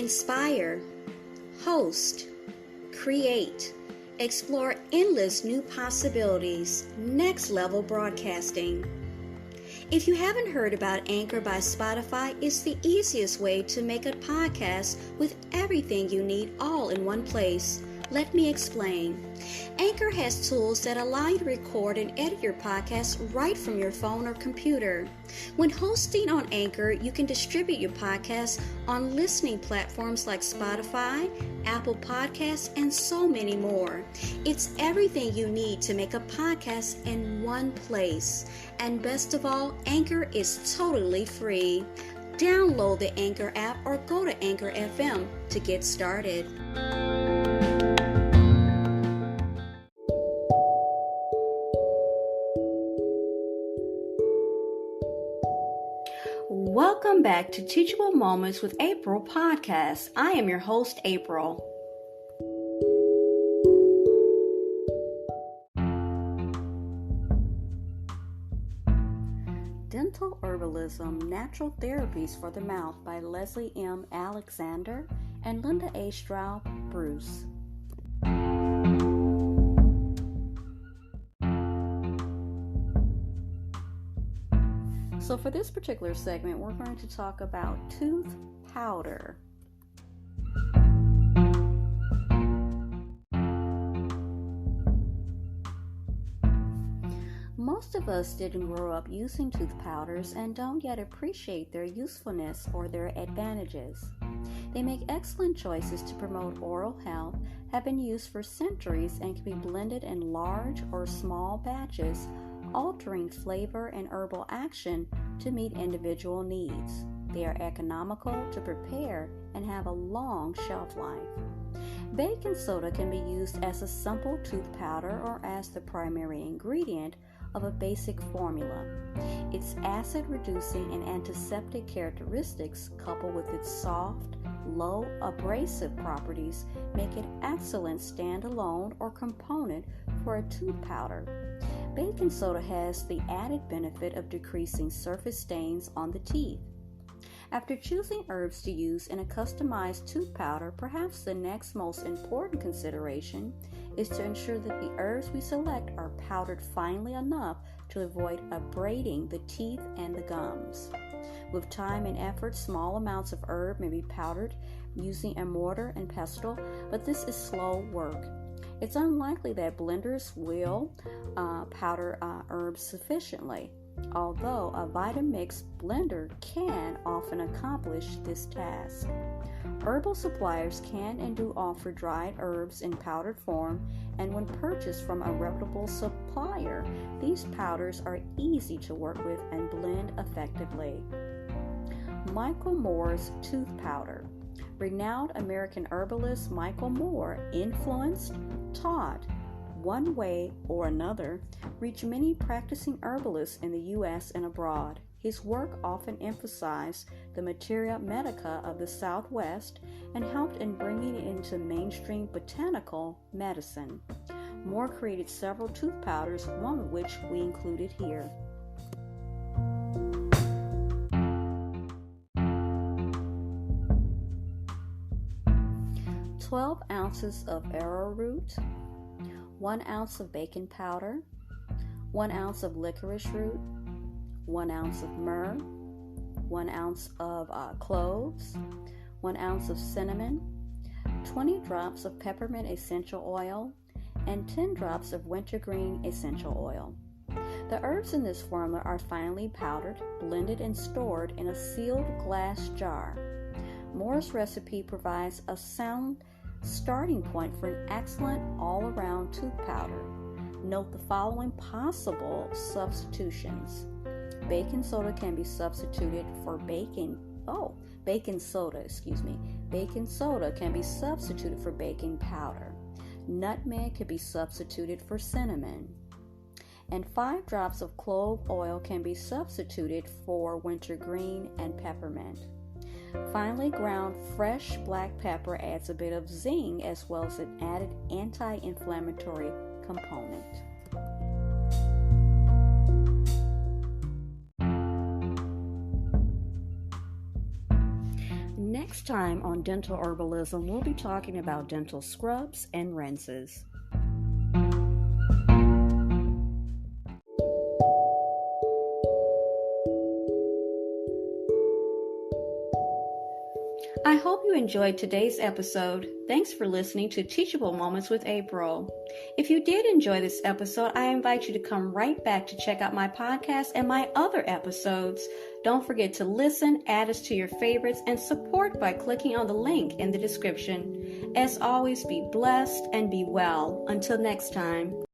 inspire, host, create, explore endless new possibilities, next level broadcasting. If you haven't heard about Anchor by Spotify, it's the easiest way to make a podcast with everything you need all in one place. Let me explain. Anchor has tools that allow you to record and edit your podcast right from your phone or computer. When hosting on Anchor, you can distribute your podcast on listening platforms like Spotify, Apple Podcasts, and so many more. It's everything you need to make a podcast in one place. And best of all, Anchor is totally free. Download the Anchor app or go to Anchor FM to get started. Welcome back to Teachable Moments with April podcast. I am your host, April. Dental Herbalism, Natural Therapies for the Mouth by Leslie M. Alexander and Linda A. Straub Bruce. So for this particular segment, we're going to talk about tooth powder. Most of us didn't grow up using tooth powders and don't yet appreciate their usefulness or their advantages. They make excellent choices to promote oral health, have been used for centuries, and can be blended in large or small batches, altering flavor and herbal action to meet individual needs. They are economical to prepare and have a long shelf life. Baking soda can be used as a simple tooth powder or as the primary ingredient of a basic formula. Its acid-reducing and antiseptic characteristics, coupled with its soft, low abrasive properties, make it excellent standalone or component for a tooth powder. Baking soda has the added benefit of decreasing surface stains on the teeth. After choosing herbs to use in a customized tooth powder, perhaps the next most important consideration is to ensure that the herbs we select are powdered finely enough to avoid abrading the teeth and the gums. With time and effort, small amounts of herb may be powdered using a mortar and pestle, but this is slow work. It's unlikely that blenders will powder herbs sufficiently, although a Vitamix blender can often accomplish this task. Herbal suppliers can and do offer dried herbs in powdered form, and when purchased from a reputable supplier, these powders are easy to work with and blend effectively. Michael Moore's tooth powder. Renowned American herbalist Michael Moore influenced, taught, one way or another, reached many practicing herbalists in the U.S. and abroad. His work often emphasized the materia medica of the Southwest and helped in bringing it into mainstream botanical medicine. Moore created several tooth powders, one of which we included here. 12 ounces of arrowroot, 1 ounce of baking powder, 1 ounce of licorice root, 1 ounce of myrrh, 1 ounce of cloves, 1 ounce of cinnamon, 20 drops of peppermint essential oil, and 10 drops of wintergreen essential oil. The herbs in this formula are finely powdered, blended, and stored in a sealed glass jar. Moore's recipe provides a sound starting point for an excellent all-around tooth powder. Note the following possible substitutions. Baking soda can be substituted for baking soda can be substituted for baking powder. Nutmeg can be substituted for cinnamon. And 5 drops of clove oil can be substituted for wintergreen and peppermint. Finely ground fresh black pepper adds a bit of zing as well as an added anti-inflammatory component. Next time on Dental Herbalism, we'll be talking about dental scrubs and rinses. I hope you enjoyed today's episode. Thanks for listening to Teachable Moments with April. If you did enjoy this episode, I invite you to come right back to check out my podcast and my other episodes. Don't forget to listen, add us to your favorites, and support by clicking on the link in the description. As always, be blessed and be well. Until next time.